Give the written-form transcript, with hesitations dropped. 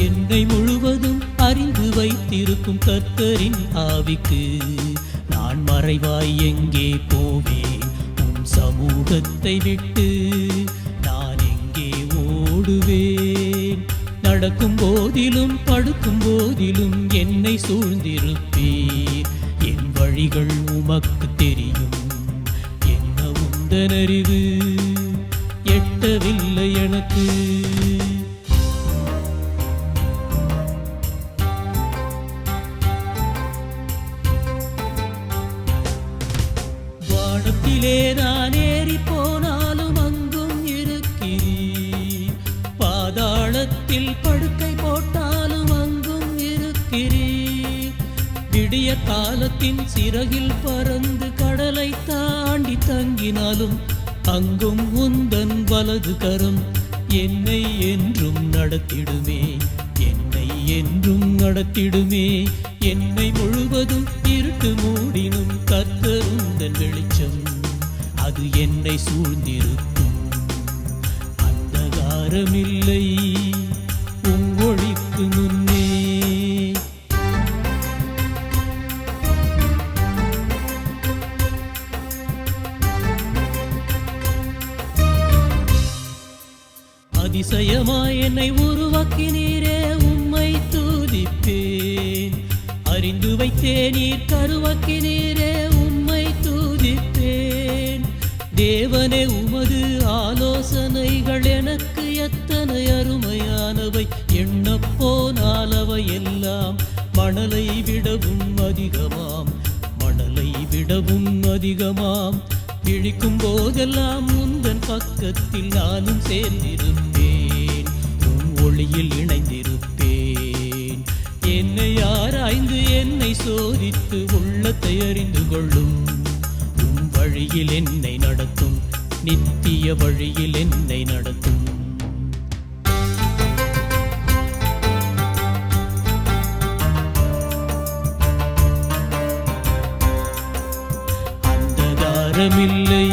என்னை முழுவதும் அறிந்து வைத்திருக்கும் கர்த்தரின் ஆவிக்கு நான் மறைவாய் எங்கே போவேன் உம் சமூகத்தை விட்டு நான் எங்கே ஓடுவேன் நடக்கும் போதிலும் படுக்கும் போதிலும் என்னை சூழ்ந்திருப்பீர் என் வழிகள் உமக்கு தெரியும் என்ன உந்தனறிவு எட்டவில்லை எனக்கு வானத்திலே நான் ஏறி போனாலும் அங்கும் இருக்கிறீர் பாதாளத்தில் படுக்கை போட்டாலும் அங்கும் இருக்கிறீர் விடிய காலத்தின் சிறகில் பறந்து கடலை தாண்டி தங்கினாலும் அங்கும் உந்தன் வலது கரம் என்னை என்றும் நடத்திடுமே என்னை என்றும் நடத்திடுமே என்னை முழுவதும் இருட்டு மூடினும் கர்த்தர் உந்தன் வெளிச்சம் அது என்னை சூழ்ந்திருக்கும் அந்தகாரமில்லை உம் ஒளிக்கு முன்னே அதிசயமாய் என்னை உருவாக்கினீரே உம்மை துதிப்பேன் அறிந்து வைத்தேனீர் கருவாக்கினீரே உம்மை துதிப்பேன் தேவனே உமது ஆலோசனைகள் எனக்கு எத்தனை அருமையானவை எண்ணப்போனால் அவை எல்லாம் மணலை விடவும் அதிகமாம் மணலை விடவும் அதிகமாம் விழிக்கும் போதெல்லாம் முந்தன் பக்கத்தில் நானும் சேர்ந்திருப்பேன் உன் ஒளியில் இணைந்திருப்பேன் என்னை ஆராய்ந்து என்னை சோதித்து உள்ளத்தை அறிந்து கொள்ளும் உன் வழியில் என்னை நடத்தும் நித்திய வழியில் என்னை நடத்தும் அந்தகாரமில்லை